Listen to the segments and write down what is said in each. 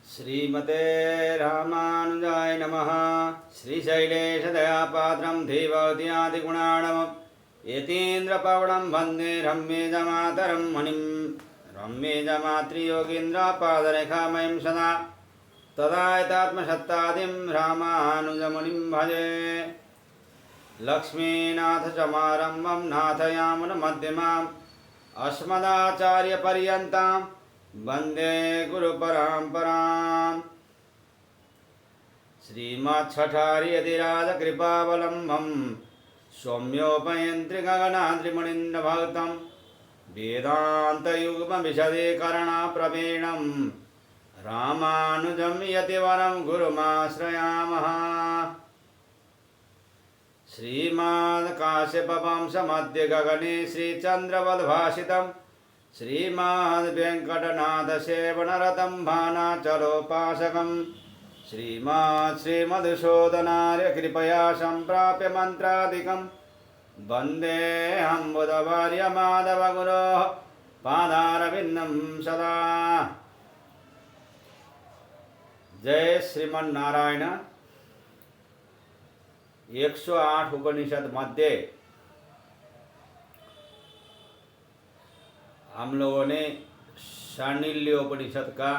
श्रीमते रामानुजाय नमः। श्रीशैलेशदयापात्रं धीवत्यादिगुणाणमं यतीन्द्रपवनं वन्दे रम्येजमातरं मुनिं रम्येजमातृयोगीन्द्रपादरेखामयं सदा तदायतात्मसत्तादिं रामानुजमुनिं भजे। लक्ष्मीनाथसमारम्भं नाथयामुनमध्यमाम् अस्मदाचार्यपर्यन्तां वन्दे गुरुपरम्पराम्। श्रीमच्छठार्यतिराजकृपावलम्बं सौम्योपयन्त्रि गगनाद्रिमुनीन्द्रभक्तं वेदान्तयुग्मविशदीकरणप्रवीणं रामानुजं यतिवरं गुरुमाश्रयामः। श्रीमत्काश्यपवंशमध्ये गगने श्रीचन्द्रवद्भासितं श्रीमद्वेङ्कटनाथसेवनरतं भानाचलोपासकं श्रीमधुसूदनार्यकृपया सम्प्राप्य मन्त्रादिकं वन्देऽहं बुधवर्यमाधवगुरोः पादारविन्दं सदा। जय श्रीमन्नारायण। 108 उपनिषद मध्ये हम लोगों ने शाण्डिल्योपनिषद का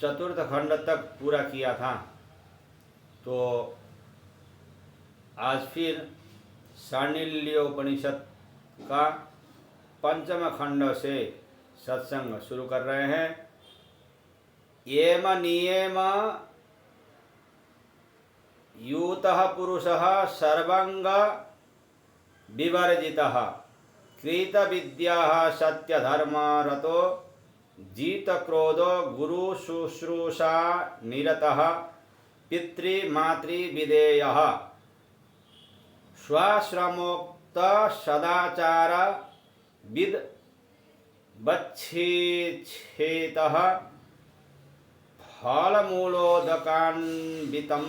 चतुर्थ खंड तक पूरा किया था। तो आज फिर शाण्डिल्योपनिषद का पंचम खंड से सत्संग शुरू कर रहे हैं। येम नियम यूतः पुरुषः सर्वांग विवर्जितः कृतविद्याः सत्यधर्मरतो जितक्रोधो गुरुशुश्रूषा निरतः पितृमातृविधेयः स्वाश्रमोक्त सदाचार विद्वच्छेतः फलमूलोदकान्वितं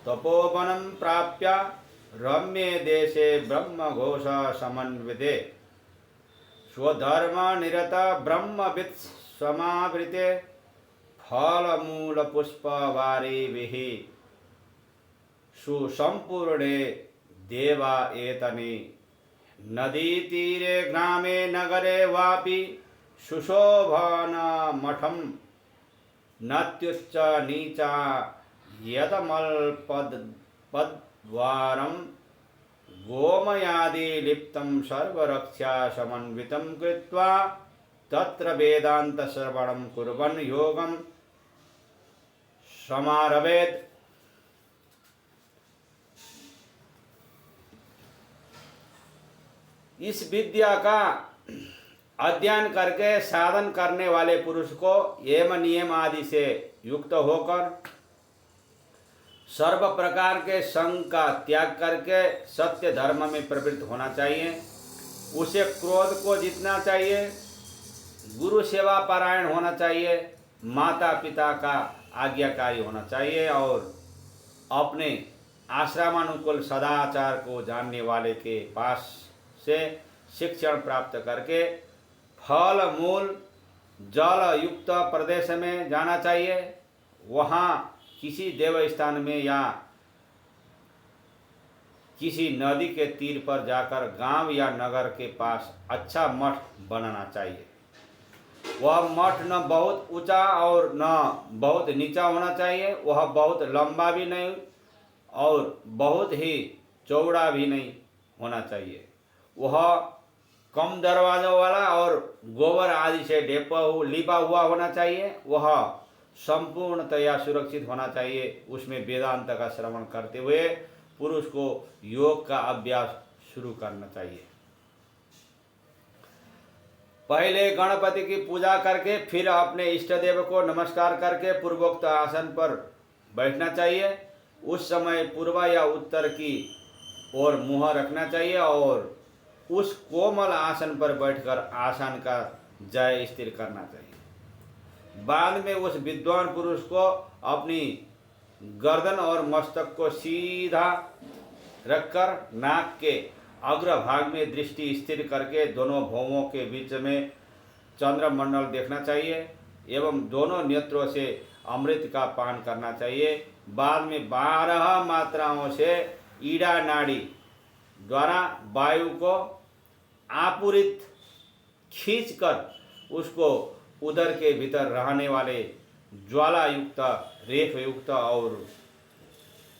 तपोवनं प्राप्य रम्ये देशे ब्रह्मघोष समन्विते स्वधर्म निरत ब्रह्मवित् समावृते फलमूलपुष्पवारिभिः सुसम्पूर्णे देवा एतनि नदीतीरे ग्रामे नगरे वापि सुशोभनमठं नत्युच्च नीचा यदमल्पद्वारं गोमयादि लिप्तं सर्वरक्षा समन्वितं कृत्वा तत्र वेदांत श्रवणं कुर्वन् योगं समारभेत्। इस विद्या का अध्ययन करके साधन करने वाले पुरुष को यम नियम आदि से युक्त होकर सर्व प्रकार के संग का त्याग करके सत्य धर्म में प्रवृत्त होना चाहिए। उसे क्रोध को जीतना चाहिए, गुरु सेवा पारायण होना चाहिए, माता पिता का आज्ञाकारी होना चाहिए और अपने आश्रमानुकूल सदाचार को जानने वाले के पास से शिक्षण प्राप्त करके फल मूल जल युक्त प्रदेश में जाना चाहिए। वहाँ किसी देव स्थान में या किसी नदी के तीर पर जाकर गांव या नगर के पास अच्छा मठ बनाना चाहिए। वह मठ न बहुत ऊंचा और न बहुत नीचा होना चाहिए। वह बहुत लंबा भी नहीं और बहुत ही चौड़ा भी नहीं होना चाहिए। वह कम दरवाजों वाला और गोबर आदि से लिपा हुआ होना चाहिए। वह संपूर्णतया सुरक्षित होना चाहिए। उसमें वेदांत का श्रवण करते हुए पुरुष को योग का अभ्यास शुरू करना चाहिए। पहले गणपति की पूजा करके फिर अपने इष्ट देव को नमस्कार करके पूर्वोक्त आसन पर बैठना चाहिए। उस समय पूर्व या उत्तर की ओर मुंह रखना चाहिए और उस कोमल आसन पर बैठकर आसन का जय स्थिर करना चाहिए। बाद में उस विद्वान पुरुष को अपनी गर्दन और मस्तक को सीधा रखकर नाक के अग्रभाग में दृष्टि स्थिर करके दोनों भौहों के बीच में चंद्रमंडल देखना चाहिए एवं दोनों नेत्रों से अमृत का पान करना चाहिए। बाद में 12 मात्राओं से ईड़ा नाड़ी द्वारा वायु को आपूरित खींचकर उसको उदर के भीतर रहने वाले ज्वाला युक्त, रेख युक्त और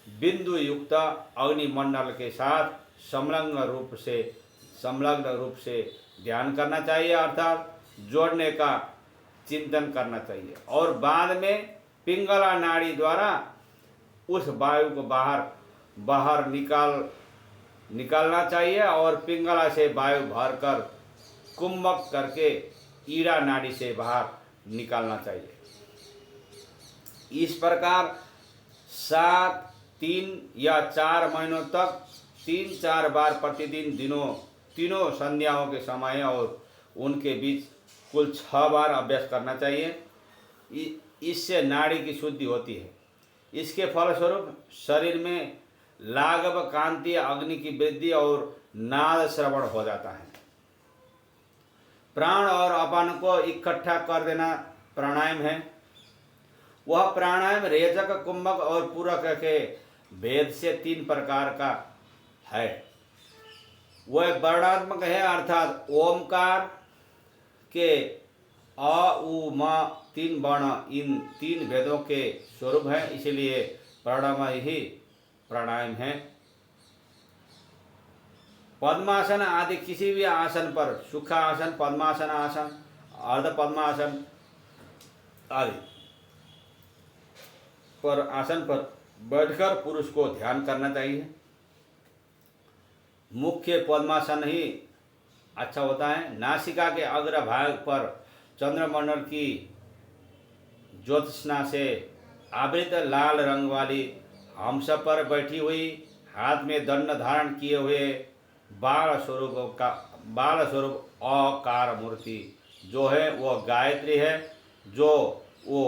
बिंदु युक्त अग्निमंडल के साथ संलग्न रूप से ध्यान करना चाहिए, अर्थात जोड़ने का चिंतन करना चाहिए। और बाद में पिंगला नाड़ी द्वारा उस वायु को बाहर निकालना चाहिए और पिंगला से वायु भरकर कुंभक करके ईड़ा नाड़ी से बाहर निकालना चाहिए। इस प्रकार 7, 3 या 4 महीनों तक 3-4 बार प्रतिदिन तीनों संध्याओं के समय और उनके बीच कुल 6 बार अभ्यास करना चाहिए। इससे नाड़ी की शुद्धि होती है। इसके फलस्वरूप शरीर में लाघव कांति अग्नि की वृद्धि और नाद श्रवण हो जाता है। प्राण और अपान को इकट्ठा कर देना प्राणायाम है। वह प्राणायाम रेचक, कुंभक और पूरक के भेद से 3 प्रकार का है। वह वर्णात्मक है, अर्थात ओमकार के अ, उ, म 3 वर्ण इन 3 भेदों के स्वरूप है, इसलिए प्राणायाम ही प्राणायाम है। पद्मासन आदि किसी भी आसन पर, सुखासन, पद्मासन आसन, अर्ध पद्मासन आदि पर आसन पर बैठकर पुरुष को ध्यान करना चाहिए। मुख्य पद्मासन ही अच्छा होता है। नासिका के अग्र भाग पर चंद्रमंडल की ज्योत्सना से आवृत लाल रंग वाली हंस पर बैठी हुई, हाथ में दंड धारण किए हुए बाल स्वरूप अकार मूर्ति जो है वह गायत्री है। जो वो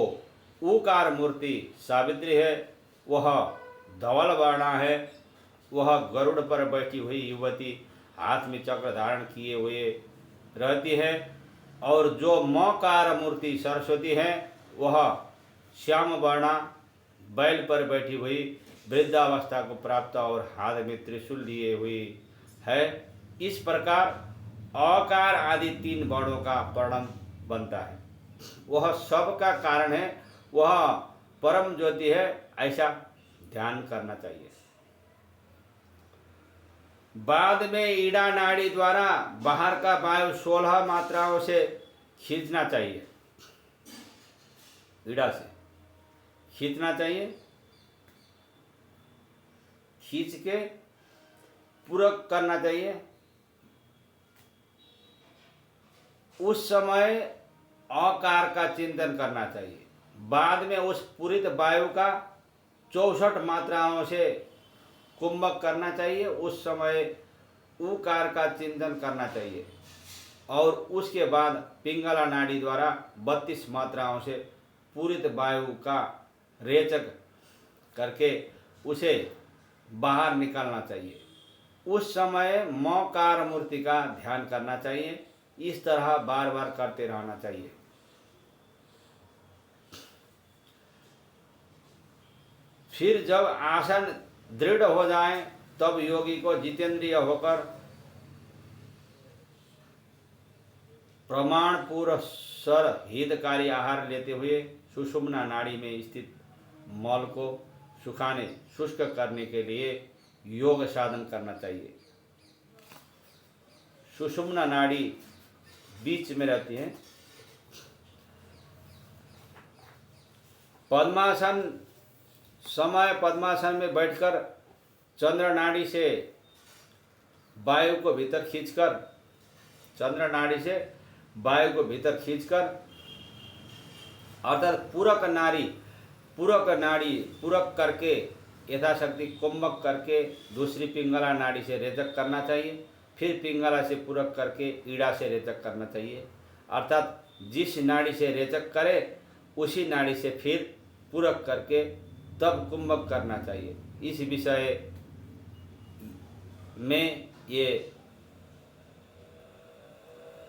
उकार मूर्ति सावित्री है, वह धवल वर्णा है। वह गरुड़ पर बैठी हुई युवती हाथ में चक्र धारण किए हुए रहती है। और जो मकार मूर्ति सरस्वती है, वह श्याम वर्णा बैल पर बैठी हुई वृद्धावस्था को प्राप्त और हाथ में त्रिशूल लिए हुई है। इस प्रकार अकार आदि 3 वर्णों का वर्णन बनता है। वह सब का कारण है, वह परम ज्योति है, ऐसा ध्यान करना चाहिए। बाद में ईड़ा नाड़ी द्वारा बाहर का वायु 16 मात्राओं से खींचना चाहिए। ईड़ा से खींचना चाहिए, खींच के पूरक करना चाहिए। उस समय अकार का चिंतन करना चाहिए। बाद में उस पूरित वायु का 64 मात्राओं से कुंभक करना चाहिए। उस समय उकार का चिंतन करना चाहिए और उसके बाद पिंगला नाड़ी द्वारा 32 मात्राओं से पूरित वायु का रेचक करके उसे बाहर निकालना चाहिए। उस समय मकार मूर्ति का ध्यान करना चाहिए। इस तरह बार बार करते रहना चाहिए। फिर जब आसन दृढ़ हो जाए तब योगी को जितेंद्रिय होकर प्रमाण पूर्व सर हितकारी आहार लेते हुए सुषुम्ना नाड़ी में स्थित मल को सुखाने, शुष्क करने के लिए योग साधन करना चाहिए। सुषुम्ना नाड़ी बीच में रहती है। पद्मासन में बैठकर चंद्र नाड़ी से वायु को भीतर खींचकर अर्थात पूरक करके यथाशक्ति कुंभक करके दूसरी पिंगला नाड़ी से रेचक करना चाहिए। फिर पिंगला से पूरक करके ईड़ा से रेचक करना चाहिए। अर्थात जिस नाड़ी से रेचक करे उसी नाड़ी से फिर पूरक करके तब कुंभक करना चाहिए। इस विषय में ये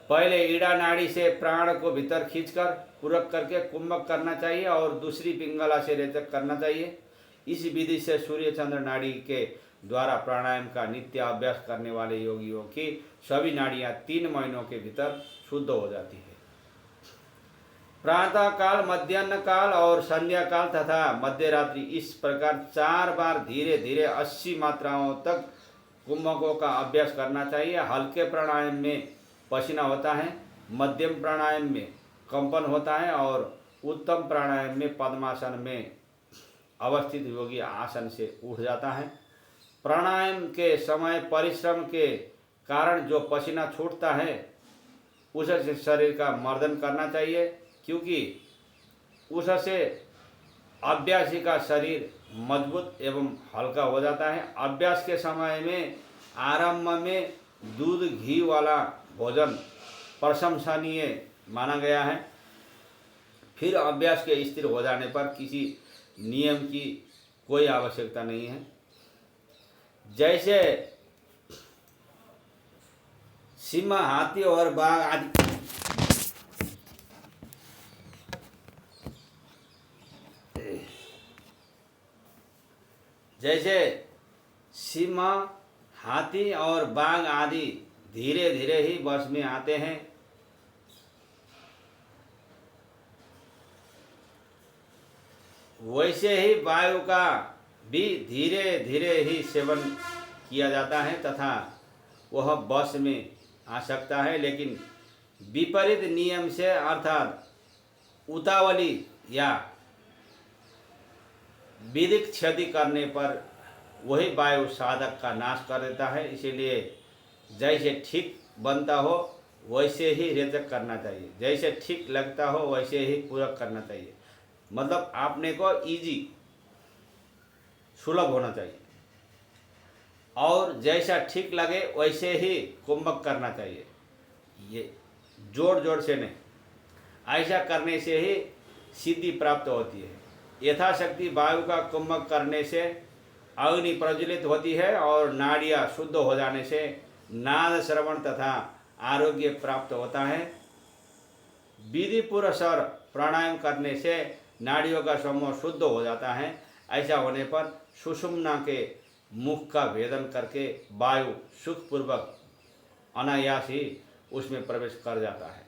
पहले ईड़ा नाड़ी से प्राण को भीतर खींचकर पूरक करके कुंभक करना चाहिए और दूसरी पिंगला से रेचक करना चाहिए। इस विधि से सूर्य चंद्र नाड़ी के द्वारा प्राणायाम का नित्य अभ्यास करने वाले योगियों की सभी नाड़ियां 3 महीनों के भीतर शुद्ध हो जाती है। प्रातः काल, मध्याह्न काल और संध्या काल तथा मध्य रात्रि इस प्रकार 4 बार धीरे धीरे 80 मात्राओं तक कुंभकों का अभ्यास करना चाहिए। हल्के प्राणायाम में पसीना होता है, मध्यम प्राणायाम में कंपन होता है और उत्तम प्राणायाम में पद्मासन में अवस्थित योगी आसन से उठ जाता है। प्राणायाम के समय परिश्रम के कारण जो पसीना छूटता है उससे शरीर का मर्दन करना चाहिए, क्योंकि उससे अभ्यासी का शरीर मजबूत एवं हल्का हो जाता है। अभ्यास के समय में आरंभ में दूध घी वाला भोजन प्रशंसनीय माना गया है। फिर अभ्यास के स्थिर हो जाने पर किसी नियम की कोई आवश्यकता नहीं है। जैसे सिंह, हाथी और बाघ आदि हाथी और बाघ आदि धीरे धीरे ही वश में आते हैं, वैसे ही वायु का भी धीरे धीरे ही सेवन किया जाता है तथा वह वश में आ सकता है। लेकिन विपरीत नियम से अर्थात उतावली या विधिक क्षति करने पर वही वायु साधक का नाश कर देता है। इसीलिए जैसे ठीक बनता हो वैसे ही रेचक करना चाहिए, जैसे ठीक लगता हो वैसे ही पूरक करना चाहिए। मतलब आपने को इजी सुलभ होना चाहिए और जैसा ठीक लगे वैसे ही कुंभक करना चाहिए। ये जोड़ जोड़ से नहीं, ऐसा करने से ही सिद्धि प्राप्त होती है। यथाशक्ति वायु का कुंभक करने से अग्नि प्रज्वलित होती है और नाड़ियाँ शुद्ध हो जाने से नाद श्रवण तथा आरोग्य प्राप्त होता है। विधि पुरस्सर प्राणायाम करने से नाड़ियों का समूह शुद्ध हो जाता है। ऐसा होने पर सुषुम्ना के मुख का भेदन करके वायु सुखपूर्वक अनायास ही उसमें प्रवेश कर जाता है।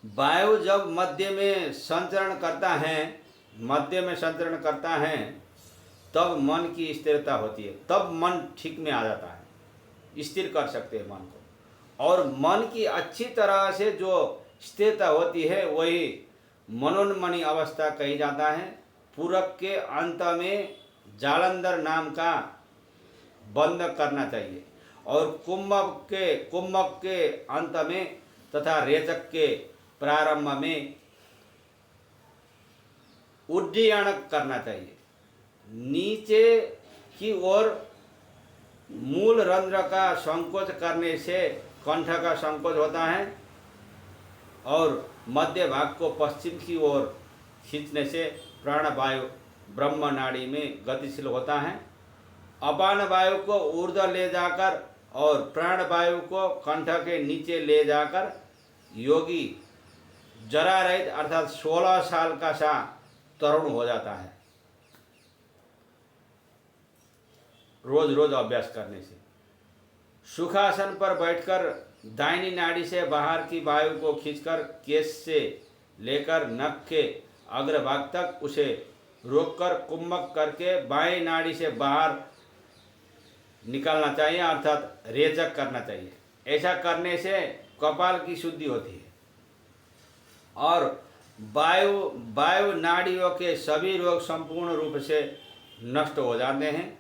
वायु जब मध्य में संचरण करता है तब मन की स्थिरता होती है, तब मन ठीक में आ जाता है, स्थिर कर सकते हैं मन को। और मन की अच्छी तरह से जो स्थिरता होती है वही मनोन्मनी अवस्था कही जाता है। पूरक के अंत में जालंधर नाम का बंद करना चाहिए और कुंभक के अंत में तथा रेचक के प्रारंभ में उड्डयन करना चाहिए। नीचे की ओर मूल रंध्र का संकोच करने से कंठ का संकोच होता है और मध्य भाग को पश्चिम की ओर खींचने से प्राणवायु ब्रह्म नाड़ी में गतिशील होता है। अपान वायु को ऊर्ध्व ले जाकर और प्राणवायु को कंठ के नीचे ले जाकर योगी जरा रहित अर्थात 16 साल का सा तरुण हो जाता है रोज रोज अभ्यास करने से। सुखासन पर बैठकर दाहिनी नाड़ी से बाहर की वायु को खींचकर केश से लेकर नख के अग्रभाग तक उसे रोककर कुंभक करके बाएं नाड़ी से बाहर निकालना चाहिए अर्थात रेचक करना चाहिए। ऐसा करने से कपाल की शुद्धि होती है और वायु नाड़ियों के सभी रोग संपूर्ण रूप से नष्ट हो जाते हैं।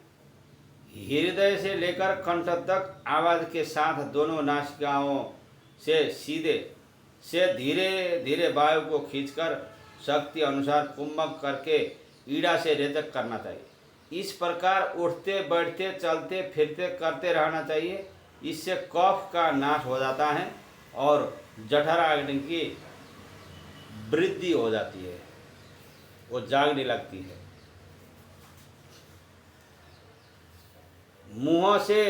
हृदय से लेकर कंठ तक आवाज़ के साथ दोनों नासिकाओं से सीधे से धीरे धीरे वायु को खींचकर शक्ति अनुसार कुंभक करके ईड़ा से रेचक करना चाहिए। इस प्रकार उठते बैठते चलते फिरते करते रहना चाहिए। इससे कफ का नाश हो जाता है और जठराग्नि की वृद्धि हो जाती है, वो जागने लगती है। मुंह से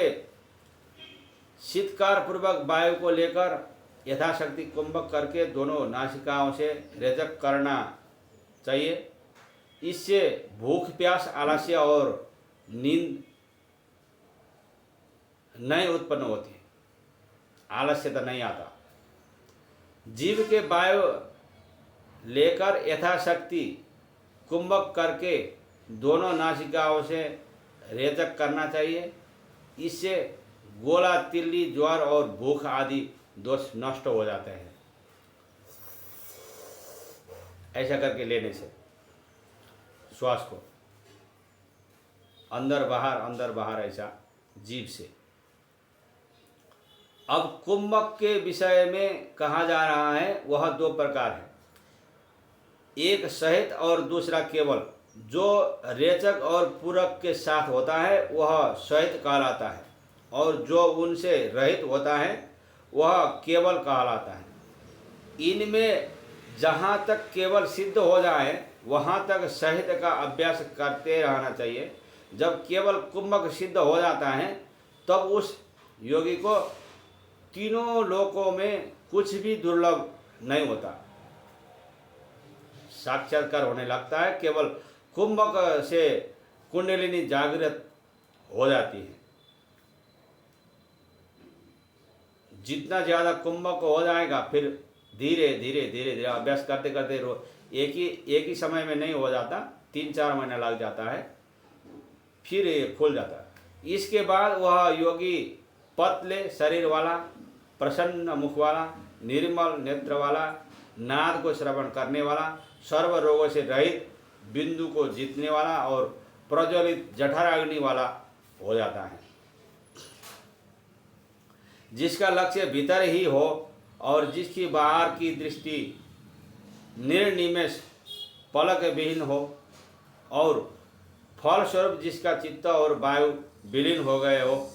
शीतकार पूर्वक वायु को लेकर यथाशक्ति कुंभक करके दोनों नासिकाओं से रेचक करना चाहिए। इससे भूख, प्यास, आलस्य और नींद नहीं उत्पन्न होती, आलस्यता नहीं आता। जीव के वायु लेकर यथाशक्ति कुंभक करके दोनों नासिकाओं से रेचक करना चाहिए। इससे गोला, तिल्ली, ज्वर और भूख आदि दोष नष्ट हो जाते हैं। ऐसा करके लेने से श्वास को अंदर बाहर ऐसा जीभ से। अब कुंभक के विषय में कहा जा रहा है वह दो प्रकार है, एक सहित और दूसरा केवल। जो रेचक और पूरक के साथ होता है वह सहित कहलाता है और जो उनसे रहित होता है वह केवल कहलाता है। इनमें जहाँ तक केवल सिद्ध हो जाए वहाँ तक सहित का अभ्यास करते रहना चाहिए। जब केवल कुंभक सिद्ध हो जाता है तब उस योगी को तीनों लोकों में कुछ भी दुर्लभ नहीं होता, साक्षात्कार होने लगता है। केवल कुंभक से कुंडलिनी जागृत हो जाती है। जितना ज़्यादा कुंभक हो जाएगा फिर धीरे धीरे अभ्यास करते करते एक ही समय में नहीं हो जाता, 3-4 महीना लग जाता है, फिर ये खुल जाता है। इसके बाद वह योगी पतले शरीर वाला, प्रसन्न मुख वाला, निर्मल नेत्र वाला, नाद को श्रवण करने वाला, सर्व रोगों से रहित, बिंदु को जीतने वाला और प्रज्वलित जठराग्नि वाला हो जाता है। जिसका लक्ष्य भीतर ही हो और जिसकी बाहर की दृष्टि निर्निमेष पलक विहीन हो और फलस्वरूप जिसका चित्त और वायु विलीन हो गए हो,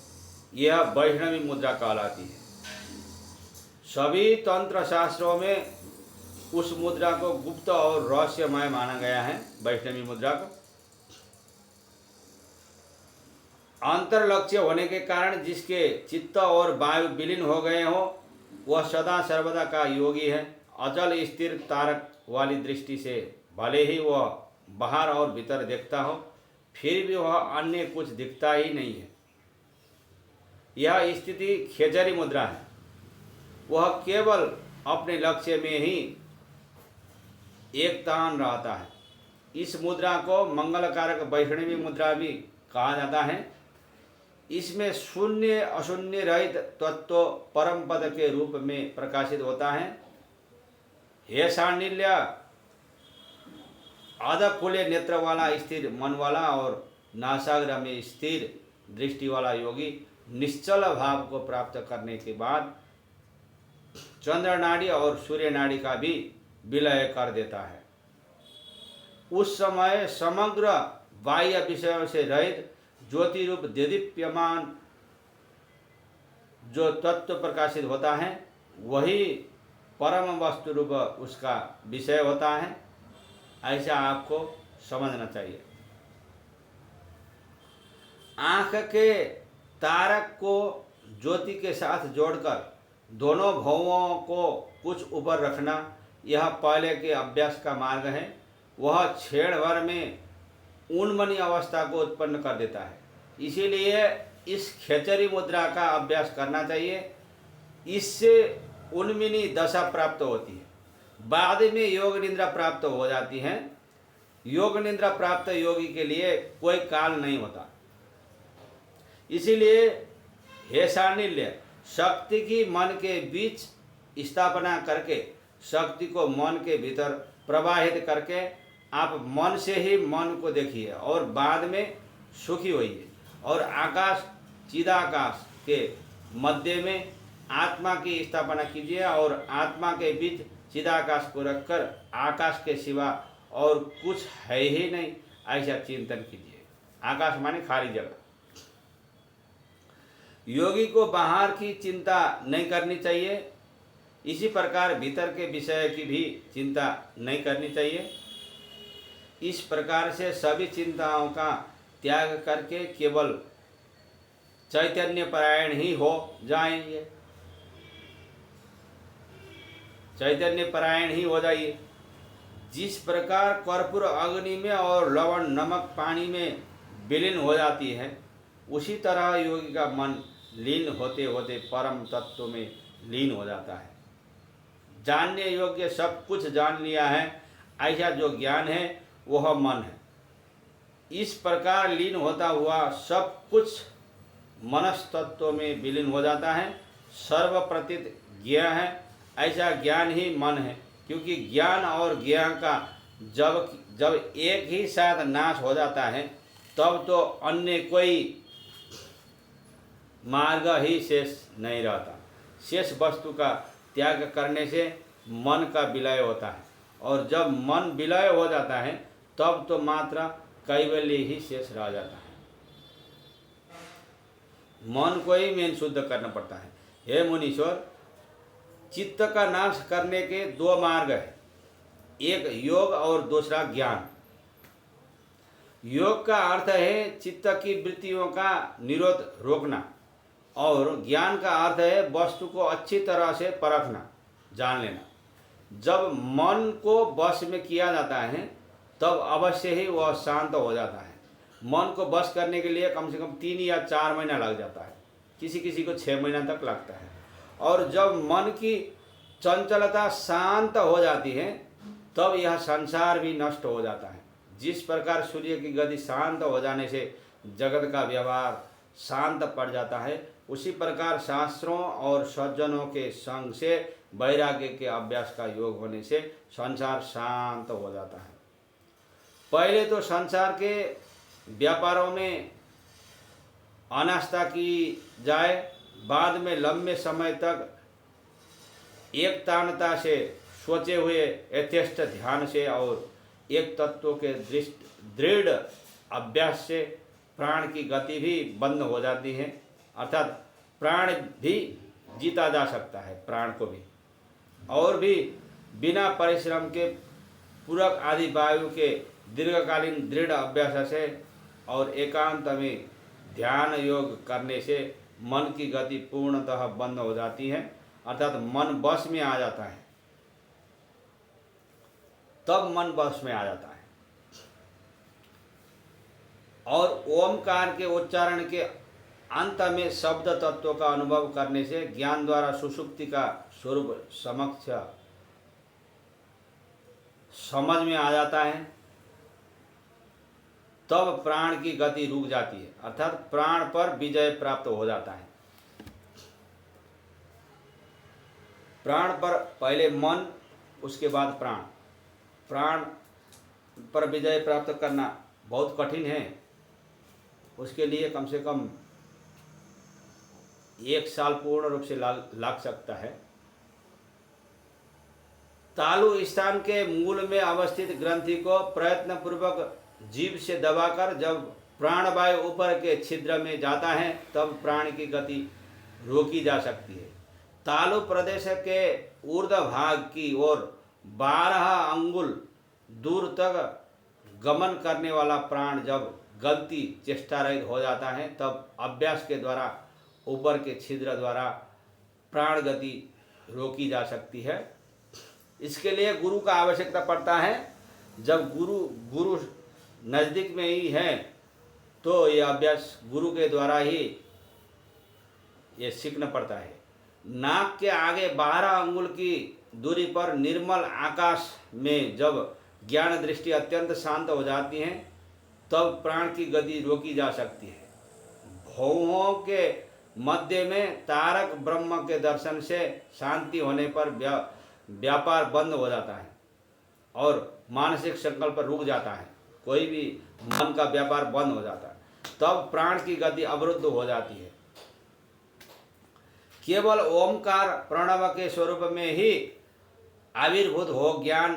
यह वैष्णवी मुद्रा कहलाती है। सभी तंत्र शास्त्रों में उस मुद्रा को गुप्त और रहस्यमय माना गया है। वैष्णवी मुद्रा को अंतर लक्ष्य होने के कारण जिसके चित्त और वायु विलीन हो गए हो वह सदा सर्वदा का योगी है। अचल स्थिर तारक वाली दृष्टि से भले ही वह बाहर और भीतर देखता हो फिर भी वह अन्य कुछ दिखता ही नहीं है। यह स्थिति खेचरी मुद्रा है। वह केवल अपने लक्ष्य में ही एक तान रहता है। इस मुद्रा को मंगलकारक वैष्णवी मुद्रा भी कहा जाता है। इसमें शून्य अशून्य रहित तत्व परम पद के रूप में प्रकाशित होता है। हे सांडिल्य, आधा खुले नेत्र वाला, स्थिर मन वाला और नासाग्र में स्थिर दृष्टि वाला योगी निश्चल भाव को प्राप्त करने के बाद चंद्र नाड़ी और सूर्य नाड़ी का भी विलय कर देता है। उस समय समग्र बाह्य विषयों से रहित ज्योति रूप देदीप्यमान जो तत्व प्रकाशित होता है वही परम वस्तु रूप उसका विषय होता है। ऐसा आपको समझना चाहिए। आँख के तारक को ज्योति के साथ जोड़कर दोनों भवों को कुछ ऊपर रखना यह पहले के अभ्यास का मार्ग है। वह क्षण भर में उन्मनी अवस्था को उत्पन्न कर देता है। इसीलिए इस खेचरी मुद्रा का अभ्यास करना चाहिए। इससे उन्मिनी दशा प्राप्त होती है। बाद में योग निद्रा प्राप्त हो जाती है। योग निद्रा प्राप्त योगी के लिए कोई काल नहीं होता। इसीलिए हे सांडिल्य, शक्ति की मन के बीच स्थापना करके शक्ति को मन के भीतर प्रवाहित करके आप मन से ही मन को देखिए और बाद में सुखी होइए। और आकाश चिदाकाश के मध्य में आत्मा की स्थापना कीजिए और आत्मा के बीच चिदाकाश को रखकर आकाश के सिवा और कुछ है ही नहीं ऐसा चिंतन कीजिए। आकाश माने खाली जगह। योगी को बाहर की चिंता नहीं करनी चाहिए। इसी प्रकार भीतर के विषय की भी चिंता नहीं करनी चाहिए। इस प्रकार से सभी चिंताओं का त्याग करके केवल चैतन्य परायण ही हो जाएंगे, चैतन्य परायण ही हो जाइए। जिस प्रकार कर्पूर अग्नि में और लवण नमक पानी में विलीन हो जाती है, उसी तरह योगी का मन लीन होते होते परम तत्व में लीन हो जाता है। जानने योग्य सब कुछ जान लिया है, ऐसा जो ज्ञान है वह मन है। इस प्रकार लीन होता हुआ सब कुछ मनस तत्व में विलीन हो जाता है। सर्वप्रतीत ज्ञेय है, ऐसा ज्ञान ही मन है। क्योंकि ज्ञान और ज्ञेय का जब एक ही साथ नाश हो जाता है, तब तो अन्य कोई मार्ग ही शेष नहीं रहता। शेष वस्तु का त्याग करने से मन का विलय होता है, और जब मन विलय हो जाता है तब तो मात्र कैवल्य ही शेष रह जाता है। मन को ही मेन शुद्ध करना पड़ता है। हे मुनीश्वर, चित्त का नाश करने के दो मार्ग है, एक योग और दूसरा ज्ञान। योग का अर्थ है चित्त की वृत्तियों का निरोध रोकना, और ज्ञान का अर्थ है वस्तु को अच्छी तरह से परखना, जान लेना। जब मन को वश में किया जाता है तब अवश्य ही वह शांत हो जाता है। मन को वश करने के लिए कम से कम 3 या 4 महीना लग जाता है, किसी किसी को 6 महीना तक लगता है। और जब मन की चंचलता शांत हो जाती है तब यह संसार भी नष्ट हो जाता है। जिस प्रकार सूर्य की गति शांत हो जाने से जगत का व्यवहार शांत पड़ जाता है, उसी प्रकार शास्त्रों और सज्जनों के संग से वैराग्य के अभ्यास का योग होने से संसार शांत हो जाता है। पहले तो संसार के व्यापारों में अनास्था की जाए, बाद में लंबे समय तक एकतानता से सोचे हुए यथेष्ट ध्यान से और एक तत्व के दृढ़ अभ्यास से प्राण की गति भी बंद हो जाती है, अर्थात प्राण भी जीता जा सकता है, प्राण को भी। और भी बिना परिश्रम के पूरक आदि वायु के दीर्घकालीन दृढ़ अभ्यास से और एकांत में ध्यान योग करने से मन की गति पूर्णतः बंद हो जाती है, अर्थात मन वश में आ जाता है। तब मन वश में आ जाता है। और ओमकार के उच्चारण के अंत में शब्द तत्व का अनुभव करने से ज्ञान द्वारा सुषुप्ति का स्वरूप समक्ष समझ में आ जाता है। तब प्राण की गति रुक जाती है, अर्थात प्राण पर विजय प्राप्त हो जाता है। प्राण पर पहले मन, उसके बाद प्राण। प्राण पर विजय प्राप्त करना बहुत कठिन है। उसके लिए कम से कम 1 साल पूर्ण रूप से लग सकता है। तालु स्थान के मूल में अवस्थित ग्रंथि को प्रयत्न पूर्वक जीभ से दबाकर जब प्राणवायु ऊपर के छिद्र में जाता है तब प्राण की गति रोकी जा सकती है। तालु प्रदेश के ऊर्ध्व भाग की ओर 12 अंगुल दूर तक गमन करने वाला प्राण जब गलती चेष्टा रहित हो जाता है तब अभ्यास के द्वारा ऊपर के छिद्र द्वारा प्राण गति रोकी जा सकती है। इसके लिए गुरु का आवश्यकता पड़ता है। जब गुरु नज़दीक में ही है तो यह अभ्यास गुरु के द्वारा ही ये सीखना पड़ता है। नाक के आगे 12 अंगुल की दूरी पर निर्मल आकाश में जब ज्ञान दृष्टि अत्यंत शांत हो जाती है तब प्राण की गति रोकी जा सकती है। भौहों के मध्य में तारक ब्रह्म के दर्शन से शांति होने पर व्यापार बंद हो जाता है और मानसिक संकल्प रुक जाता है। कोई भी मन का व्यापार बंद हो जाता है, तब प्राण की गति अवरुद्ध हो जाती है। केवल ओमकार प्रणव के स्वरूप में ही आविर्भूत हो ज्ञान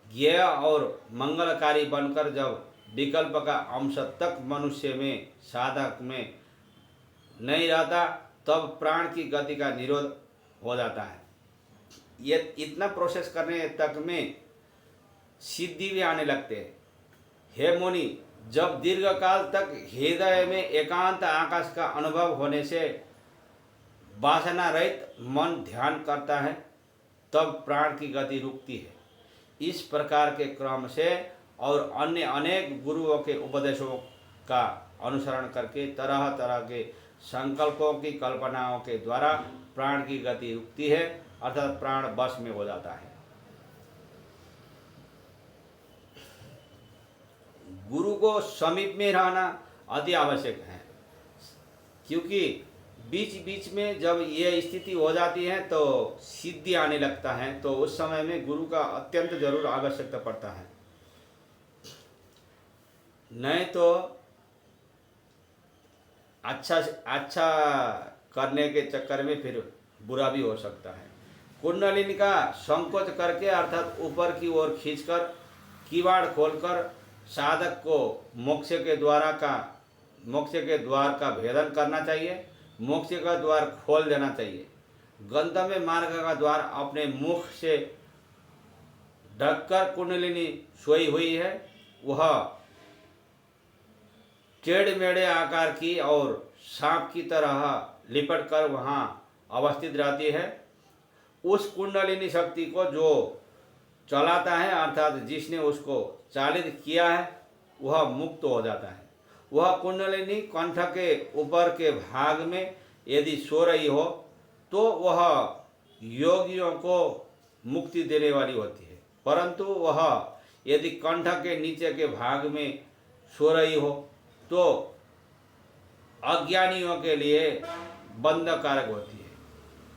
ज्ञेय और मंगलकारी बनकर जब विकल्प का अंश तक मनुष्य में साधक में नहीं रहता तब प्राण की गति का निरोध हो जाता है। ये इतना प्रोसेस करने तक में सिद्धि भी आने लगते हैं। हे मुनि, जब दीर्घकाल तक हृदय में एकांत आकाश का अनुभव होने से वासना रहित मन ध्यान करता है, तब प्राण की गति रुकती है। इस प्रकार के क्रम से और अन्य अनेक गुरुओं के उपदेशों का अनुसरण करके तरह तरह के संकल्पों की कल्पनाओं के द्वारा प्राण की गति रुकती है, अर्थात प्राण वश में हो जाता है। गुरु को समीप में रहना अति आवश्यक है, क्योंकि बीच बीच में जब ये स्थिति हो जाती है तो सिद्धि आने लगता है, तो उस समय में गुरु का अत्यंत जरूर आवश्यकता पड़ता है। नहीं तो अच्छा करने के चक्कर में फिर बुरा भी हो सकता है। कुंडलिनी का संकोच करके अर्थात ऊपर की ओर खींचकर किवाड़ खोलकर साधक को मोक्ष के द्वार का भेदन करना चाहिए। मोक्ष का द्वार खोल देना चाहिए। गंतव्य मार्ग का द्वार अपने मुख से ढककर कुंडलिनी सोई हुई है। वह टेढ़े मेढ़े आकार की और सांप की तरह लिपट कर वहाँ अवस्थित रहती है। उस कुंडलिनी शक्ति को जो चलाता है अर्थात जिसने उसको चालित किया है वह मुक्त हो जाता है। वह कुंडलिनी कंठ के ऊपर के भाग में यदि सो रही हो तो वह योगियों को मुक्ति देने वाली होती है, परंतु वह यदि कंठ के नीचे के भाग में सो रही हो तो अज्ञानियों के लिए बंधकारक होती है।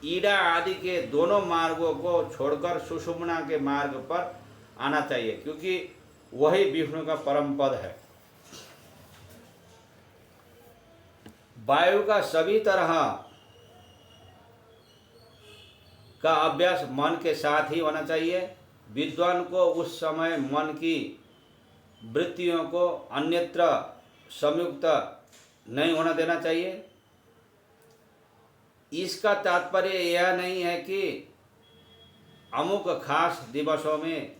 ईड़ा आदि के दोनों मार्गों को छोड़कर सुषुम्ना के मार्ग पर आना चाहिए, क्योंकि वही विष्णु का परम पद है। वायु का सभी तरह का अभ्यास मन के साथ ही होना चाहिए। विद्वान को उस समय मन की वृत्तियों को अन्यत्र संयुक्त नहीं होना देना चाहिए। इसका तात्पर्य यह नहीं है कि अमुक खास दिवसों में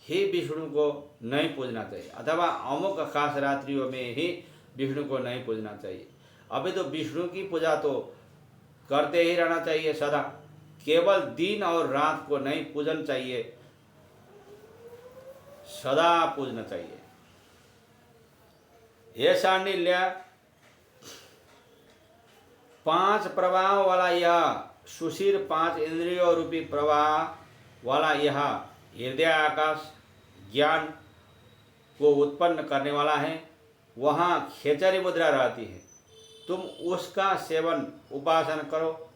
ही विष्णु को नहीं पूजना चाहिए अथवा अमुक खास रात्रियों में ही विष्णु को नहीं पूजना चाहिए। अभी तो विष्णु की पूजा तो करते ही रहना चाहिए सदा। केवल दिन और रात को नहीं पूजन चाहिए, सदा पूजना चाहिए। यह शांडिल्य 5 प्रवाह वाला यह सुशीर 5 इंद्रियों रूपी प्रवाह वाला यह हृदय आकाश ज्ञान को उत्पन्न करने वाला है। वहाँ खेचरी मुद्रा रहती है, तुम उसका सेवन उपासना करो।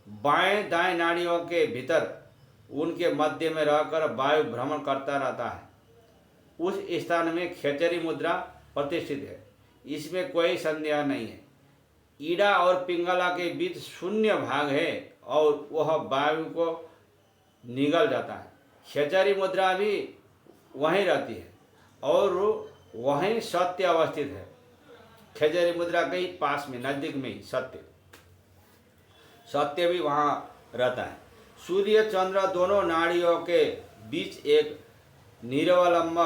बाएं दाएं नाड़ियों के भीतर उनके मध्य में रहकर वायु भ्रमण करता रहता है। उस स्थान में खेचरी मुद्रा प्रतिष्ठित है, इसमें कोई संदेह नहीं है। ईड़ा और पिंगला के बीच शून्य भाग है और वह वायु को निगल जाता है। खेचरी मुद्रा भी वहीं रहती है और वहीं सत्य अवस्थित है। खेचरी मुद्रा के ही पास में नजदीक में ही सत्य भी वहाँ रहता है। सूर्य चंद्र दोनों नाड़ियों के बीच एक निरवलंब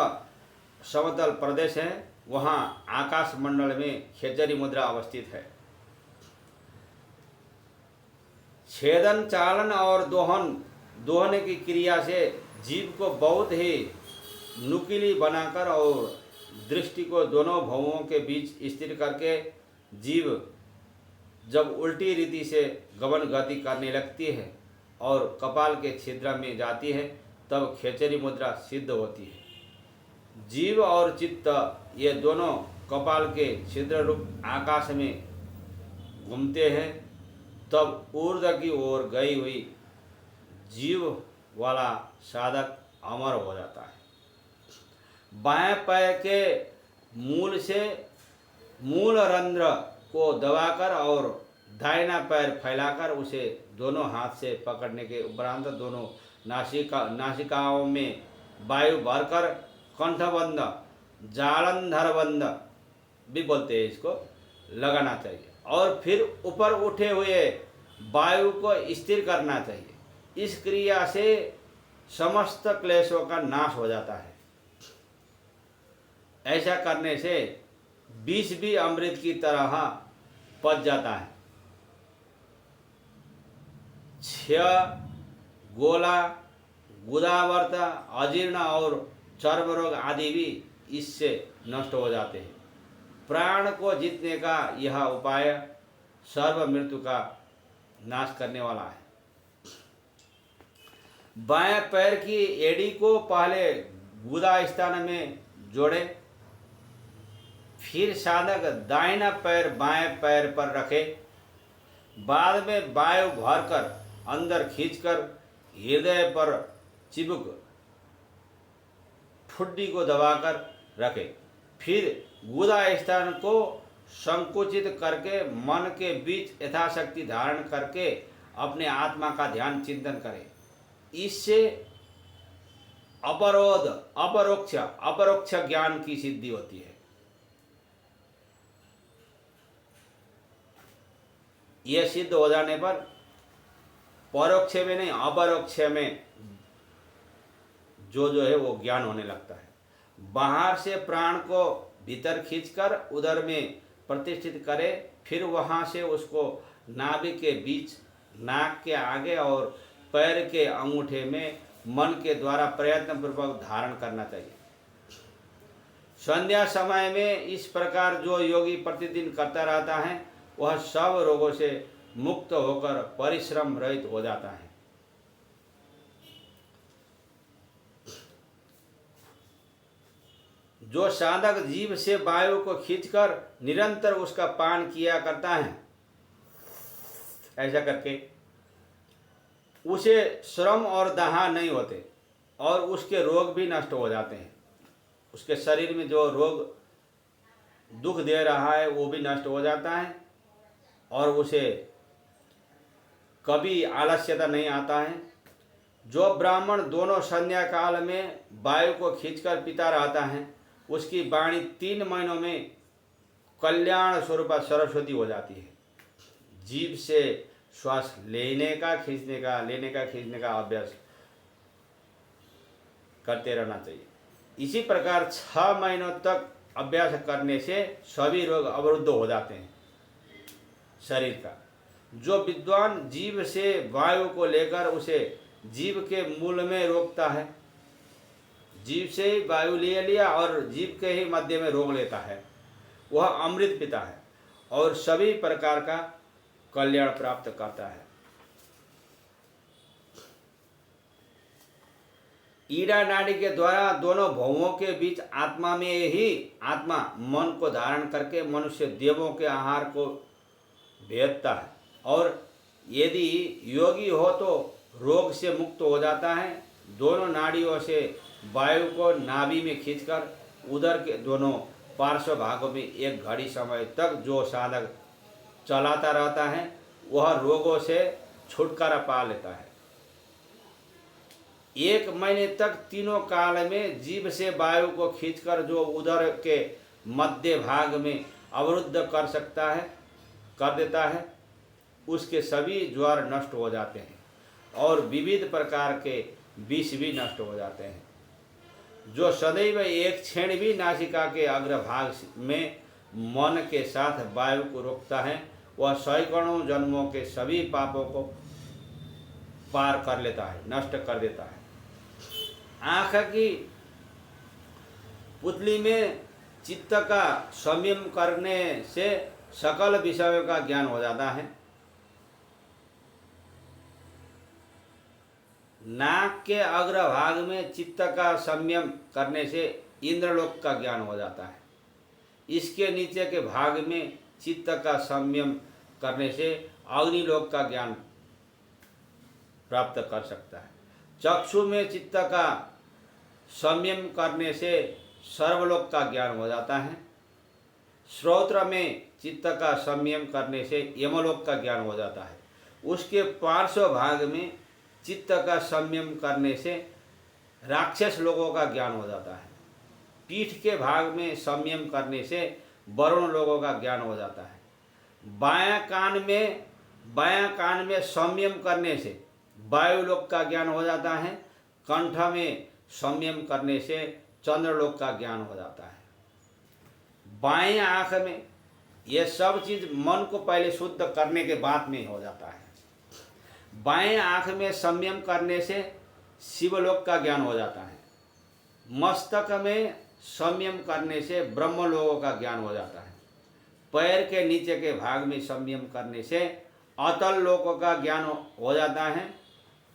समतल प्रदेश है, वहाँ आकाश मंडल में खेचरी मुद्रा अवस्थित है। छेदन चालन और दोहने की क्रिया से जीव को बहुत ही नुकीली बनाकर और दृष्टि को दोनों भवों के बीच स्थिर करके जीव जब उल्टी रीति से गमन गति करने लगती है और कपाल के छिद्र में जाती है तब खेचरी मुद्रा सिद्ध होती है। जीव और चित्त ये दोनों कपाल के छिद्र रूप आकाश में घूमते हैं, तब ऊर्ध्व की ओर गई हुई जीव वाला साधक अमर हो जाता है। बाएं पैर के मूल से मूल रंध्र को दबाकर और दाहिना पैर फैलाकर उसे दोनों हाथ से पकड़ने के उपरांत दोनों नासिकाओं में वायु भरकर कंठबंध जालंधरबंध भी बोलते हैं इसको लगाना चाहिए और फिर ऊपर उठे हुए वायु को स्थिर करना चाहिए। इस क्रिया से समस्त क्लेशों का नाश हो जाता है। ऐसा करने से विष भी अमृत की तरह पच जाता है। क्षय, गोला, गुदावर्त, अजीर्ण और चर्म रोग आदि भी इससे नष्ट हो जाते हैं। प्राण को जीतने का यह उपाय सर्व मृत्यु का नाश करने वाला है। बाएं पैर की एड़ी को पहले गुदा स्थान में जोड़े, फिर साधक दाहिना पैर बाएं पैर पर रखे, बाद में वायु भरकर अंदर खींचकर हृदय पर चिपक ठुड्डी को दबाकर रखे, फिर गुदा स्थान को संकुचित करके मन के बीच यथाशक्ति धारण करके अपने आत्मा का ध्यान चिंतन करें। इससे अपरोक्ष ज्ञान की सिद्धि होती है। यह सिद्ध हो जाने पर परोक्ष में नहीं, अपरोक्ष में जो है वो ज्ञान होने लगता है। बाहर से प्राण को भीतर खींचकर उदर में प्रतिष्ठित करे, फिर वहां से उसको नाभि के बीच, नाक के आगे और पैर के अंगूठे में मन के द्वारा प्रयत्न पूर्वक धारण करना चाहिए। संध्या समय में इस प्रकार जो योगी प्रतिदिन करता रहता है वह सब रोगों से मुक्त होकर परिश्रम रहित हो जाता है। जो साधक जीभ से वायु को खींचकर निरंतर उसका पान किया करता है, ऐसा करके उसे श्रम और दाह नहीं होते और उसके रोग भी नष्ट हो जाते हैं। उसके शरीर में जो रोग दुख दे रहा है वो भी नष्ट हो जाता है और उसे कभी आलस्यता नहीं आता है। जो ब्राह्मण दोनों संध्या काल में वायु को खींचकर पीता रहता है उसकी वाणी 3 महीनों में कल्याण स्वरूप सरस्वती हो जाती है। जीभ से श्वास लेने का खींचने का अभ्यास करते रहना चाहिए। इसी प्रकार 6 महीनों तक अभ्यास करने से सभी रोग अवरुद्ध हो जाते हैं शरीर का। जो विद्वान जीभ से वायु को लेकर उसे जीभ के मूल में रोकता है, जीभ से ही वायु लिया और जीभ के ही मध्य में रोक लेता है, वह अमृत पीता है और सभी प्रकार का कल्याण प्राप्त करता है। ईड़ा नाड़ी के द्वारा दोनों भवों के बीच आत्मा में ही आत्मा मन को धारण करके मनुष्य देवों के आहार को भेदता है और यदि योगी हो तो रोग से मुक्त हो जाता है। दोनों नाड़ियों से वायु को नाभि में खींचकर उदर के दोनों पार्श्व भागों में एक घड़ी समय तक जो साधक चलाता रहता है वह रोगों से छुटकारा पा लेता है। 1 महीने तक तीनों काल में जीभ से वायु को खींचकर जो उदर के मध्य भाग में अवरुद्ध कर देता है उसके सभी ज्वर नष्ट हो जाते हैं और विविध प्रकार के विष भी नष्ट हो जाते हैं। जो सदैव एक क्षण भी नासिका के अग्रभाग में मन के साथ वायु को रोकता है वह सैकड़ों जन्मों के सभी पापों को पार कर लेता है, नष्ट कर देता है। आँख की पुतली में चित्त का संयम करने से सकल विषयों का ज्ञान हो जाता है। नाक के अग्रभाग में चित्त का संयम करने से इंद्रलोक का ज्ञान हो जाता है। इसके नीचे के भाग में चित्त का संयम करने से अग्निलोक का ज्ञान प्राप्त कर सकता है। चक्षु में चित्त का संयम करने से सर्वलोक का ज्ञान हो जाता है। श्रोत्र में चित्त का संयम करने से यमलोक का ज्ञान हो जाता है। उसके पार्श्व भाग में चित्त का संयम करने से राक्षस लोगों का ज्ञान हो जाता है। पीठ के भाग में संयम करने से वरुण लोगों का ज्ञान हो जाता है। बायां कान में संयम करने से वायुलोक का ज्ञान हो जाता है। कंठ में संयम करने से चंद्रलोक का ज्ञान हो जाता है। बाएं आँख में, ये सब चीज़ मन को पहले शुद्ध करने के बाद में हो जाता है। बाएं आँख में संयम करने से शिवलोक का ज्ञान हो जाता है। मस्तक में संयम करने से ब्रह्म लोकों का ज्ञान हो जाता है। पैर के नीचे के भाग में संयम करने से अतल लोकों का ज्ञान हो जाता है।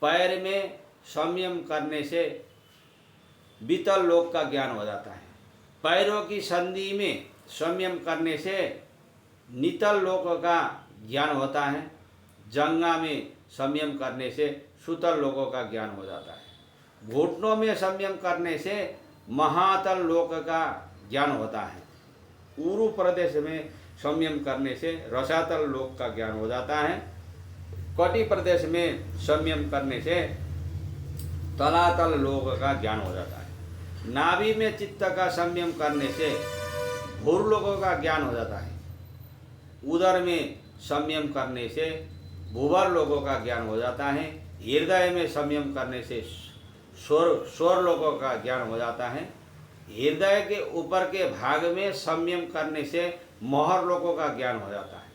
पैर में संयम करने से वितल लोक का ज्ञान हो जाता है। पैरों की संधि में संयम करने से नितल लोकों का ज्ञान होता है। जंगा में संयम करने से सुतल लोकों का ज्ञान हो जाता है। घुटनों में संयम करने से महातल लोक का ज्ञान होता है। उरु प्रदेश में संयम करने से रसातल लोक का ज्ञान हो जाता है। कटी प्रदेश में संयम करने से तलातल लोक का ज्ञान हो जाता है। नाभि में चित्त का संयम करने से भूर लोकों का ज्ञान हो जाता है। उदर में संयम करने से भूवर लोकों का ज्ञान हो जाता है। हृदय में संयम करने से स्वर लोकों का ज्ञान हो जाता है। हृदय के ऊपर के भाग में संयम करने से मोहर लोकों का ज्ञान हो जाता है।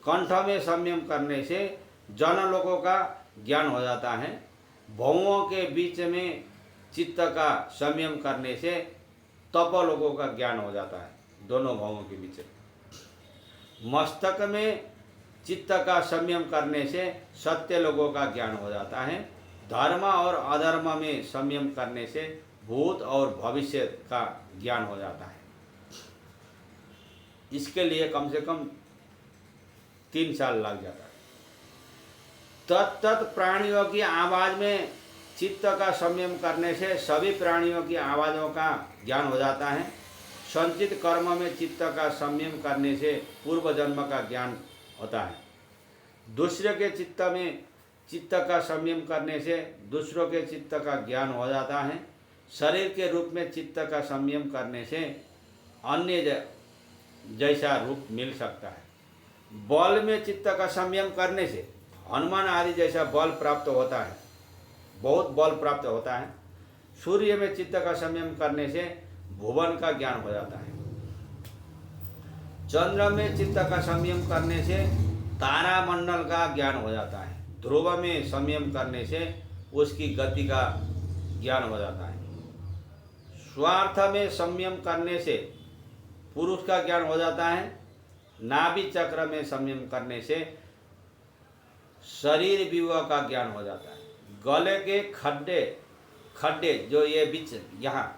कंठ में संयम करने से जन लोकों का ज्ञान हो जाता है। भौओं के बीच में चित्त का संयम करने से तप लोकों का ज्ञान हो जाता है, दोनों भौओं के बीच। मस्तक में चित्त का संयम करने से सत्य लोगों का ज्ञान हो जाता है। धर्म और अधर्म में संयम करने से भूत और भविष्य का ज्ञान हो जाता है। इसके लिए कम से कम 3 साल लग जाता है। तत्त प्राणियों की आवाज़ में चित्त का संयम करने से सभी प्राणियों की आवाज़ों का ज्ञान हो जाता है। संचित कर्म में चित्त का संयम करने से पूर्व जन्म का ज्ञान होता है। दूसरे के चित्त में चित्त का संयम करने से दूसरों के चित्त का ज्ञान हो जाता है। शरीर के रूप में चित्त का संयम करने से अन्य जैसा रूप मिल सकता है। बल में चित्त का संयम करने से हनुमान आदि जैसा बल प्राप्त होता है, बहुत बल प्राप्त होता है। सूर्य में चित्त का संयम करने से भुवन का ज्ञान हो जाता है। चंद्र में चित्त का संयम करने से तारामंडल का ज्ञान हो जाता है। ध्रुव में संयम करने से उसकी गति का ज्ञान हो जाता है। स्वार्थ में संयम करने से पुरुष का ज्ञान हो जाता है। नाभि चक्र में संयम करने से शरीर विवाह का ज्ञान हो जाता है। गले के खड्डे जो ये बीच यहाँ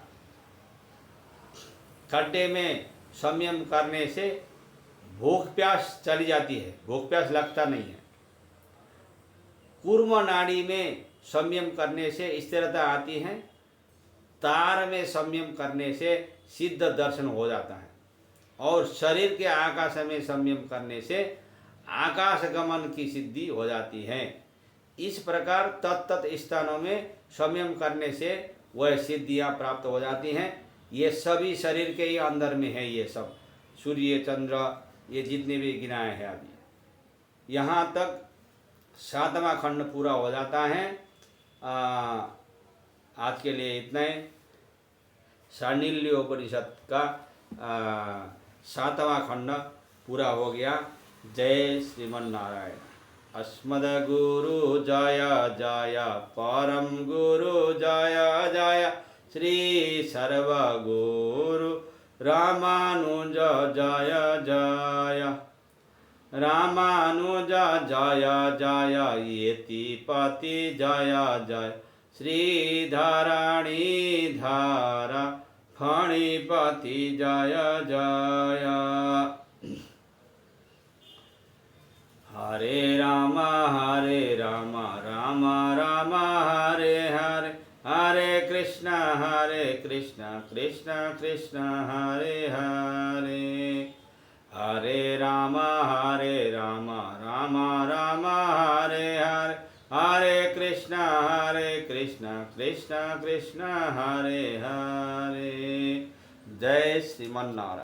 खड्डे में संयम करने से भूख प्यास चली जाती है, भूख प्यास लगता नहीं है। कूर्म नाड़ी में संयम करने से स्थिरता आती है। तार में संयम करने से सिद्ध दर्शन हो जाता है। और शरीर के आकाश में संयम करने से आकाश गमन की सिद्धि हो जाती है। इस प्रकार तत्त स्थानों में संयम करने से वह सिद्धियां प्राप्त हो जाती हैं। ये सभी शरीर के ही अंदर में है। ये सब सूर्य चंद्र ये जितने भी गिनाए हैं अभी, यहाँ तक 7वां खंड पूरा हो जाता है। आज के लिए इतना ही। शांडिल्योपनिषद का 7वां खंड पूरा हो गया। जय श्रीमन्नारायण। अस्मद्गुरु जय जय, परम गुरु जय जय, श्री सर्वगुरु रामानुज जय जय, रामानुज जय जय, यतिपति जय जय, श्रीधरणी धारा फणिपति जय जय। हरे राम राम राम हरे हरे, हरे कृष्ण कृष्ण कृष्ण हरे हरे, हरे राम राम राम हरे हरे, हरे कृष्ण कृष्ण कृष्ण हरे हरे। जय श्रीमन्नारायण।